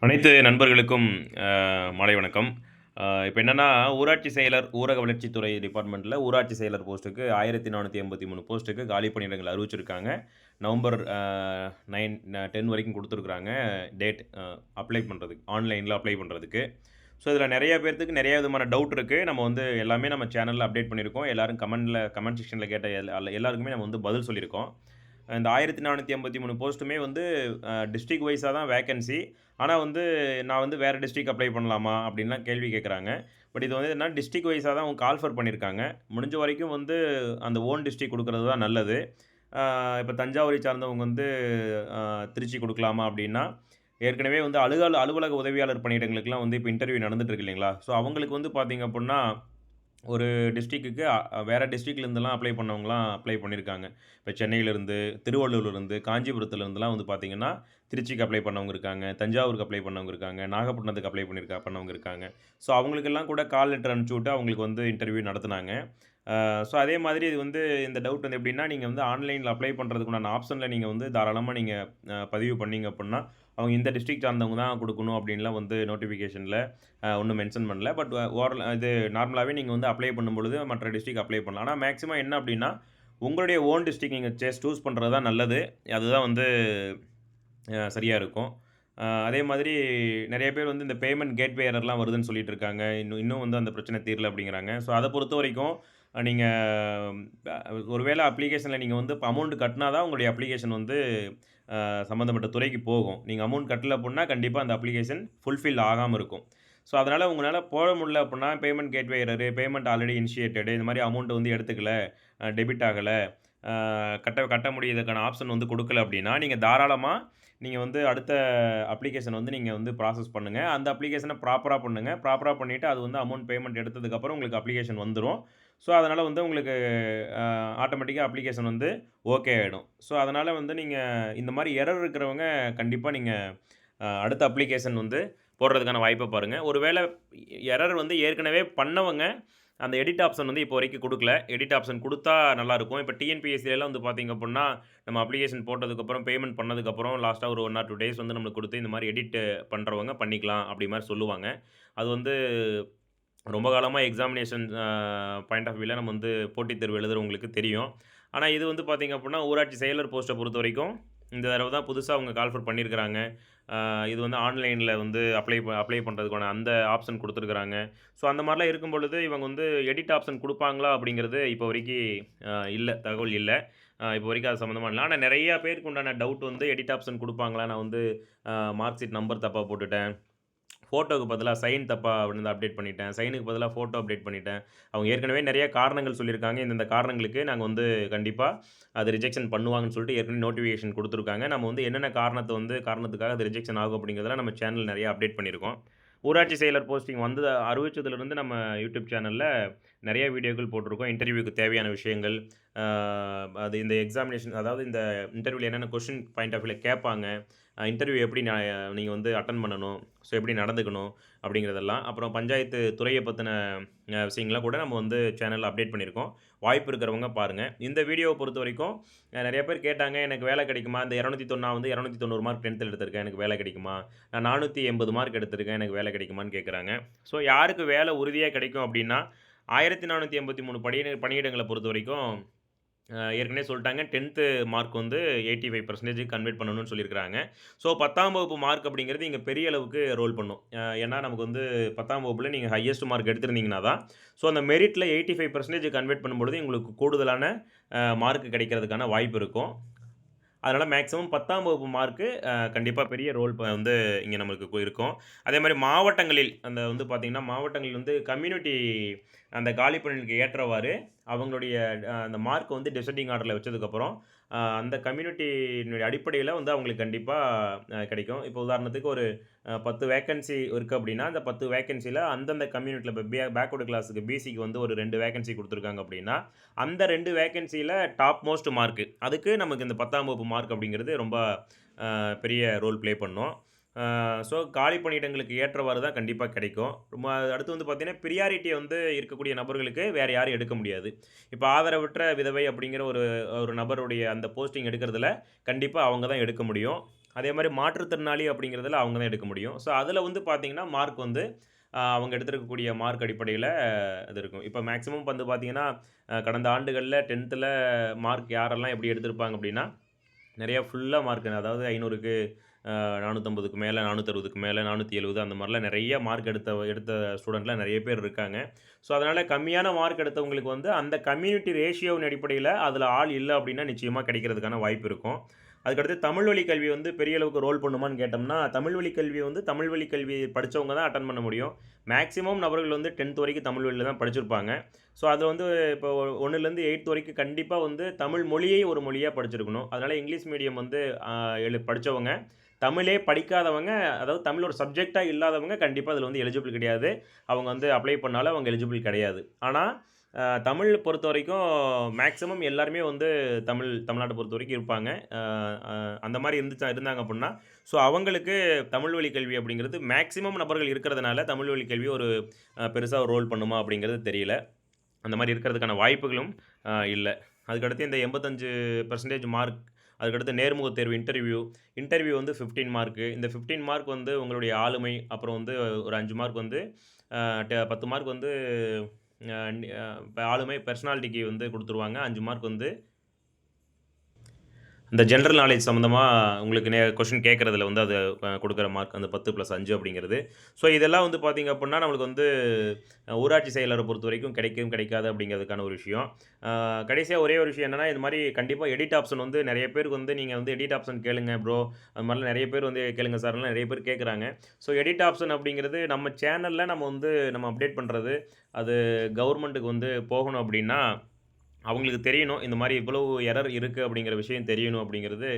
அனைத்து நண்பர்களுக்கும் மாலை வணக்கம். இப்ப என்னன்னா, ஊராட்சி செயலர், ஊரக வளர்ச்சித்துறை டிபார்ட்மெண்ட்ல ஊராட்சி செயலர் போஸ்ட்டுக்கு 1483 போஸ்ட்டுக்கு காலி பணியிடங்கள் அறிவிச்சிருக்காங்க. நவம்பர் 10 வரைக்கும் குடுத்துருக்காங்க டேட் அப்ளை பண்றதுக்கு. ஆன்லைன்ல அப்ளை பண்றதுக்கு. ஸோ, இதில நெறைய பேத்துக்கு நெறைய விதமான டவுட் இருக்கு. நம்ம வந்து எல்லாமே நம்ம சேனல்ல அப்டேட் பண்ணியிருக்கோம். எல்லாரும் கமெண்ட் செக்ஷன்ல கேட்ட எல்லாருக்குமே நம்ம வந்து பதில் சொல்லியிருக்கோம். இந்த 1483 போஸ்ட்டுமே வந்து டிஸ்ட்ரிக்ட் வைஸா தான் வேக்கன்சி. ஆனா வந்து நான் வந்து வேற டிஸ்ட்ரிக்ட் அப்ளை பண்ணலாமா? அப்டின்லாம் கேள்வி கேட்குறாங்க. பட் இது வந்து என்னன்னா டிஸ்ட்ரிக்ட் வைஸா தான் அவங்க கால்ஃபர் பண்ணியிருக்காங்க. முடிஞ்ச வரைக்கும் வந்து அந்த ஓன் டிஸ்ட்ரிக்ட் குடுக்குறது தான் நல்லது. இப்ப தஞ்சாவூரை சார்ந்தவங்க வந்து அ திருச்சி குடுக்கலாமா? அப்டின்னா, ஏற்கனவே வந்து அலுவலக உதவியாளர் பணியிடங்களுக்குலாம் வந்து இப்ப இன்டர்வியூ நடந்துட்டு இருக்கு இல்லைங்களா? ஸோ அவங்களுக்கு வந்து பார்த்தீங்க அப்புட்ன்னா ஒரு டிஸ்ட்ரிக்ட்க்கு வேற டிஸ்ட்ரிக்ட்லேருந்துலாம் அப்ளை பண்ணவங்கலாம் அப்ளை பண்ணியிருக்காங்க. இப்ப சென்னையிலருந்து, திருவள்ளூர்லருந்து, காஞ்சிபுரத்துலருந்துலாம் வந்து பார்த்தீங்கன்னா, திருச்சிக்கு அப்ளை பண்ணவங்க இருக்காங்க. தஞ்சாவூருக்கு அப்ளை பண்ணவங்க இருக்காங்க. நாகப்பட்டினத்துக்கு அப்ளை பண்ணவங்க இருக்காங்க. ஸோ அவங்களுக்கெல்லாம் கூட கால் லெட்டர் அனுப்பிச்சு விட்டு அவங்களுக்கு வந்து இன்டர்வியூ நடத்துனாங்க. ஸோ அதே மாதிரி இது வந்து இந்த டவுட் வந்து எப்படின்னா, நீங்க வந்து ஆன்லைன்ல அப்ளை பண்றதுக்கு உண்டான ஆப்ஷன்ல நீங்க வந்து தாராளமா நீங்க பதிவு பண்ணீங்க அப்புட்ன்னா, அவங்க இந்த டிஸ்ட்ரிக்ட் சார்ந்தவங்க தான் குடுக்கணும் அப்டின்லாம் வந்து நோட்டிஃபிகேஷன்ல ஒண்ணும் மென்ஷன் பண்ணல. பட் இது நார்மலாவே நீங்க வந்து அப்ளை பண்ணும்பொழுது மற்ற டிஸ்ட்ரிக்ட் அப்ளை பண்ணலாம். ஆனா மேக்ஸிமம் என்ன அப்டின்னா, உங்களுடைய ஓன் டிஸ்ட்ரிக்ட் நீங்க சூஸ் பண்றது தான் நல்லது. அதுதான் வந்து சரியா இருக்கும். அதே மாதிரி நெறைய பேர் வந்து இந்த பேமெண்ட் கேட்வே எரர்லாம் வருதுன்னு சொல்லிட்டு இருக்காங்க. இன்னும் வந்து அந்த பிரச்சனை தீரல அப்டிங்கிறாங்க. ஸோ அத பொறுத்தவரைக்கும் நீங்க ஒரு வேள அப்ளிகேஷன்ல நீங்க வந்து இப்ப அமௌண்ட் கட்டினா தான் உங்களுடைய அப்ளிகேஷன் வந்து சம்மந்தப்பட்ட துறைக்கு போகும். நீங்க அமௌண்ட் கட்டல அப்புட்ன்னா, கண்டிப்பா அந்த அப்ளிகேஷன் ஃபுல்ஃபில் ஆகாம இருக்கும். ஸோ, அதனால உங்களால போட முடியல அப்புட்ன்னா, payment gateway error, payment already initiated இந்த மாரி அமௌண்ட் வந்து எடுத்துக்கல, டெபிட் ஆகல, கட்ட கட்ட முடியறதுக்கான ஆப்ஷன் வந்து குடுக்கல அப்டின்னா, நீங்க தாராளமா நீங்க வந்து அடுத்த அப்ளிகேஷன் வந்து நீங்க வந்து ப்ராசஸ் பண்ணுங்க. அந்த அப்ளிகேஷன ப்ராப்பரா பண்ணுங்க. ப்ராப்பரா பண்ணிட்டு அது வந்து அமௌண்ட் பேமெண்ட் எடுத்ததுக்கப்புறம் உங்களுக்கு அப்ளிகேஷன் வந்துரும். ஸோ, அதனால வந்து உங்களுக்கு அ ஆட்டோமேட்டிக்கா அப்ளிகேஷன் வந்து ஓகே ஆயிடும். ஸோ, அதனால வந்து நீங்க இந்த மாரி எரர் இருக்கிறவங்க கண்டிப்பா நீங்க அடுத்த அப்ளிகேஷன் வந்து போடுறதுக்கான வாய்ப்ப பாருங்க. ஒருவேள எரர் வந்து ஏற்கனவே பண்ணவங்க அந்த எடிட் ஆப்ஷன் வந்து இப்போ வரைக்கும் குடுக்கல. எடிட் ஆப்ஷன் குடுத்தா நல்லாருக்கும். இப்ப டிஎன்பிஎஸ்சிலலாம் வந்து பார்த்தீங்க அப்புட்ன்னா, நம்ம அப்ளிகேஷன் போட்டதுக்கப்புறம், பேமெண்ட் பண்ணதுக்கப்புறம் லாஸ்ட்டா ஒரு 1 ஆர் 2 டேஸ் வந்து நம்மளுக்கு குடுத்து இந்த மாரி எடிட் பண்றவங்க பண்ணிக்கலாம் அப்டி மாரி சொல்லுவாங்க. அது வந்து ரொம்ப காலமா எக்ஸாமினேஷன் பாயிண்ட் ஆஃப் வியூல நம்ம வந்து போட்டித் தேர்வு எழுதுறவங்களுக்கு தெரியும். ஆனா இது வந்து பார்த்தீங்க அப்புட்ன்னா, ஊராட்சி செயலர் போஸ்ட்ட பொறுத்தவரைக்கும், இந்த தடவ தான் புதுசா அவங்க கால்ஃபர் பண்ணியிருக்கிறாங்க. இது வந்து ஆன்லைன்ல வந்து அப்ளை பண்றதுக்கான அந்த ஆப்ஷன் குடுத்துருக்காங்க. ஸோ அந்த மாரிலாம் இருக்கும் பொழுது, இவங்க வந்து எடிட் ஆப்ஷன் குடுப்பாங்களா? அப்படிங்கிறது இப்போ வரைக்கி இல்ல. தகவல் இல்ல. இப்போ வரைக்கும் அது சம்மந்தமா இல்ல. ஆனா நெறைய பேருக்கு உண்டான டவுட் வந்து எடிட் ஆப்ஷன் குடுப்பாங்களா? நான் வந்து மார்க் ஷீட் நம்பர் தப்பா போட்டுட்டேன். ஃபோட்டோக்கு பதிலா சைன் தப்பா வந்து அப்டேட் பண்ணிட்டேன். சைனுக்கு பதிலா ஃபோட்டோ அப்டேட் பண்ணிட்டேன். அவங்க ஏற்கனவே நெறைய காரணங்கள் சொல்லியிருக்காங்க. இந்தந்த காரணங்களுக்கு நாங்க வந்து கண்டிப்பா அது ரிஜெக்ஷன் பண்ணுவாங்கன்னு சொல்லிட்டு ஏற்கனவே நோட்டிஃபிகேஷன் குடுத்துருக்காங்க. நம்ம வந்து என்னென்ன காரணத்துக்காக அது ரிஜெக்ஷன் ஆகும் அப்படிங்கிறதெல்லாம் நம்ம சேனல் நெறைய அப்டேட் பண்ணியிருக்கோம். ஊராட்சி செயலர் போஸ்டிங் வந்து அறிவிச்சதிலிருந்து நம்ம யூடியூப் சேனல்ல நெறைய வீடியோக்கள் போட்டிருக்கோம். இன்டர்வியூக்கு தேவையான விஷயங்கள், அ அது இந்த எக்ஸாமினேஷன் அதாவது இந்த இன்டர்வியூல என்னென்ன கொஸ்டின் பாயிண்ட் ஆஃப் வியூல கேட்பாங்க. இன்டர்வியூ எப்படி நீங்க வந்து அட்டெண்ட் பண்ணணும்? ஸோ எப்படி நடந்துக்கணும்? அப்படிங்கிறதெல்லாம். அப்புறம் பஞ்சாயத்து துறைய பத்தின விஷயங்கள கூட நம்ம வந்து சேனல்ல அப்டேட் பண்ணியிருக்கோம். வாய்ப்பு இருக்கிறவங்க பாருங்க. இந்த வீடியோவ பொறுத்தவரைக்கும் நெறைய பேர் கேட்டாங்க, "எனக்கு வேலை கிடைக்குமா? இந்த 290 நான் வந்து 290 மார்க் 10த்ல எடுத்திருக்கேன். எனக்கு வேலை கிடைக்குமா? நான் 480 மார்க் எடுத்திருக்கேன். எனக்கு வேலை கிடைக்குமான்னு?" கேட்குறாங்க. ஸோ யாருக்கு வேலை உறுதியா கிடைக்கும் அப்படின்னா, 1483 பணியிடங்கள பொறுத்தவரைக்கும் ஏற்கனவே சொல்ட்டாங்க. 10த் மார்க் வந்து 85% கன்வெர்ட் பண்ணணும்னு சொல்லியிருக்கிறாங்க. ஸோ 10ஆம் வகுப்பு மார்க் அப்படிங்கிறது இங்க பெரிய அளவுக்கு ரோல் பண்ணும். ஏன்னா நமக்கு வந்து 10ஆம் வகுப்புல நீங்க ஹையஸ்ட் மார்க் எடுத்திருந்தீங்கன்னா தான், ஸோ அந்த மெரிட்ல 85% கன்வெர்ட் பண்ணும்பொழுது உங்களுக்கு கூடுதலான மார்க் கிடைக்கிறதுக்கான வாய்ப்பு இருக்கும். அதனால மேக்ஸிமம் 10ஆம் வகுப்பு மார்க்கு கண்டிப்பா பெரிய ரோல் வந்து இங்க நம்மளுக்கு இருக்கும். அதேமாரி மாவட்டங்களில் அந்த வந்து பார்த்தீங்கன்னா, மாவட்டங்களில் வந்து கம்யூனிட்டி அந்த காலி பணிகளுக்கு ஏற்றவாறு அவங்களுடைய அந்த மார்க் வந்து டிசெண்டிங் ஆர்டர்ல வச்சதுக்கப்புறம், அந்த கம்யூனிட்டியினுடைய அடிப்படையில வந்து அவங்களுக்கு கண்டிப்பா கிடைக்கும். இப்போ உதாரணத்துக்கு ஒரு 10 வேக்கன்சி இருக்கு அப்டின்னா, அந்த 10 வேக்கன்சில அந்தந்த கம்யூனிட்டில இப்ப பேக்வர்ட் கிளாஸ்க்கு பிசிக்கு வந்து ஒரு 2 வேக்கன்சி குடுத்துருக்காங்க அப்டின்னா, அந்த 2 வேக்கன்சில டாப் மோஸ்ட் மார்க்கு. அதுக்கு நமக்கு இந்த 10ஆம் வகுப்பு மார்க் அப்படிங்கிறது ரொம்ப பெரிய ரோல் ப்ளே பண்ணும். ஸோ காலி பணியிடங்களுக்கு ஏற்றவாறு தான் கண்டிப்பா கிடைக்கும். அடுத்து வந்து பார்த்தீங்கன்னா, பிரியாரிட்டி வந்து இருக்கக்கூடிய நபர்களுக்கு வேற யாரும் எடுக்க முடியாது. இப்ப ஆதரவற்ற விதவை அப்படிங்கிற ஒரு ஒரு நபருடைய அந்த போஸ்டிங் எடுக்கிறதுல கண்டிப்பா அவங்க தான் எடுக்க முடியும். அதே மாரி மாற்றுத்திறனாளி அப்படிங்கிறதுல அவங்க தான் எடுக்க முடியும். ஸோ அதில வந்து பார்த்தீங்கன்னா, மார்க் வந்து அவங்க எடுத்திருக்கக்கூடிய மார்க் அடிப்படையில இது இருக்கும். இப்ப மேக்ஸிமம் வந்து பார்த்தீங்கன்னா, கடந்த ஆண்டுகள்ல 10த்துல மார்க் யாரெல்லாம் எப்படி எடுத்திருப்பாங்க அப்படின்னா, நெறைய ஃபுல்லா மார்க் அதாவது 500க்கு 450க்கு மேல, 460க்கு மேல, 470 அந்த மாரிலாம் நெறைய மார்க் எடுத்த எடுத்த ஸ்டூடண்ட்லாம் நெறைய பேர் இருக்காங்க. ஸோ, அதனால கம்மியான மார்க் எடுத்தவங்களுக்கு வந்து அந்த கம்யூனிட்டி ரேஷியோவின் அடிப்படையில அதில ஆள் இல்ல அப்டின்னா நிச்சயமா கிடைக்கிறதுக்கான வாய்ப்பு இருக்கும். அதுக்கடுத்து தமிழ் வழி கல்வி வந்து பெரிய அளவுக்கு ரோல் பண்ணுமான்னு கேட்டோம்னா, தமிழ் வழி கல்வி வந்து தமிழ் வழி கல்வி படிச்சவங்க தான் அட்டெண்ட் பண்ண முடியும். மேக்ஸிமம் நபர்கள் வந்து 10த் வரைக்கும் தமிழ் வழியில தான் படிச்சிருப்பாங்க. ஸோ, அது வந்து இப்போ 1லேருந்து 8த் வரைக்கும் கண்டிப்பா வந்து தமிழ் மொழியை ஒரு மொழியா படிச்சிருக்கணும். அதனால இங்கிலீஷ் மீடியம் வந்து அ படிச்சவங்க, தமிழே படிக்காதவங்க, அதாவது தமிழ் ஒரு சப்ஜெக்ட்டா இல்லாதவங்க கண்டிப்பா அதில வந்து எலிஜிபிள் கிடையாது. அவங்க வந்து அப்ளை பண்ணாலும் அவங்க எலிஜிபிள் கிடையாது. ஆனா, தமிழ் பொறுத்தவரைக்கும் மேக்ஸிமம் எல்லாருமே வந்து தமிழ்நாட்ட பொறுத்தவரைக்கும் இருப்பாங்க. அ அ அந்த மாரி இருந்தாங்க அப்புட்ன்னா, ஸோ அவங்களுக்கு தமிழ் வழி கல்வி அப்படிங்கிறது மேக்ஸிமம் நபர்கள் இருக்கிறதுனால, தமிழ் வழி கல்வி ஒரு பெருசா ஒரு ரோல் பண்ணுமா அப்படிங்கிறது தெரியல. அந்த மாரி இருக்கிறதுக்கான வாய்ப்புகளும் இல்ல. அதுக்கடுத்து இந்த 85% மார்க், அதுக்கடுத்து நேர்முகத் தேர்வு இன்டர்வியூ வந்து 15 மார்க்கு. இந்த 15 மார்க் வந்து உங்களுடைய ஆளுமை, அப்புறம் வந்து ஒரு 5 மார்க் வந்து அ 10 மார்க் வந்து அ ஆளுமை, பெர்சனாலிட்டிக்கு வந்து குடுத்துருவாங்க. 5 மார்க் வந்து இந்த ஜெனரல் நாலேட்ஜ் சம்மந்தமா உங்களுக்கு கொஸ்டின் கேட்கறதுல வந்து அது குடுக்குற மார்க் அந்த 10+5 அப்படிங்கிறது. ஸோ இதெல்லாம் வந்து பார்த்தீங்க அப்புட்ன்னா, நம்மளுக்கு வந்து ஊராட்சி செயலர பொறுத்தவரைக்கும் கிடைக்கும், கிடைக்காது அப்படிங்கிறதுக்கான ஒரு விஷயம். கடைசியா ஒரே ஒரு விஷயம் என்னன்னா, இது மாரி கண்டிப்பா எடிட் ஆப்ஷன் வந்து நெறைய பேருக்கு வந்து நீங்க வந்து எடிட் ஆப்ஷன் கேளுங்க ப்ரோ. அது மாரிலாம் நெறைய பேர் வந்து கேளுங்க சார்லாம் நெறைய பேர் கேட்குறாங்க. ஸோ எடிட் ஆப்ஷன் அப்படிங்கிறது நம்ம சேனல்ல நம்ம வந்து நம்ம அப்டேட் பண்றது, அது கவர்மெண்ட்டுக்கு வந்து போகணும் அப்படின்னா அவங்களுக்கு தெரியணும். இந்த மாரி இவ்வளவு எரர் இருக்கு அப்படிங்கிற விஷயம் தெரியணும் அப்படிங்கிறது,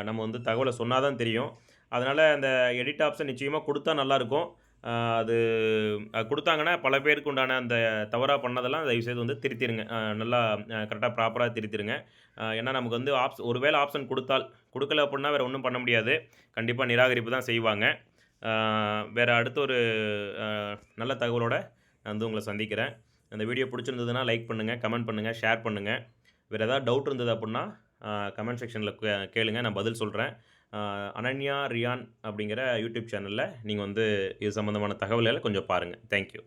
நம்ம வந்து தகவல சொன்னா தான் தெரியும். அதனால அந்த எடிட் ஆப்ஷன் நிச்சயமா குடுத்தா நல்லாருக்கும். அ அது குடுத்தாங்கன்னா, பல பேருக்கு உண்டான அந்த தவறா பண்ணதெல்லாம் தயவுசெய்து வந்து திருத்திருங்க. நல்லா கரெக்ட்டா ப்ராப்பரா திருத்திருங்க. ஏன்னா நமக்கு வந்து ஒரு வேள ஆப்ஷன் குடுக்கல அப்புட்ன்னா வேற ஒண்ணும் பண்ண முடியாது. கண்டிப்பா நிராகரிப்பு தான் செய்வாங்க. அ வேற அடுத்த ஒரு அ நல்ல தகவலோட நான் வந்து உங்கள சந்திக்கிறேன். அந்த வீடியோ புடிச்சிருந்ததுன்னா லைக் பண்ணுங்க, கமெண்ட் பண்ணுங்க, ஷேர் பண்ணுங்க. வேற ஏதாவது டவுட் இருந்தது அப்புட்ன்னா, கமெண்ட் செக்ஷன்ல கேளுங்க. நான் பதில் சொல்றேன். அ அனன்யா ரியான் அப்படிங்கிற யூடியூப் சேனல்ல நீங்க வந்து இது சம்மந்தமான தகவல்கள கொஞ்சம் பாருங்க. Thank you.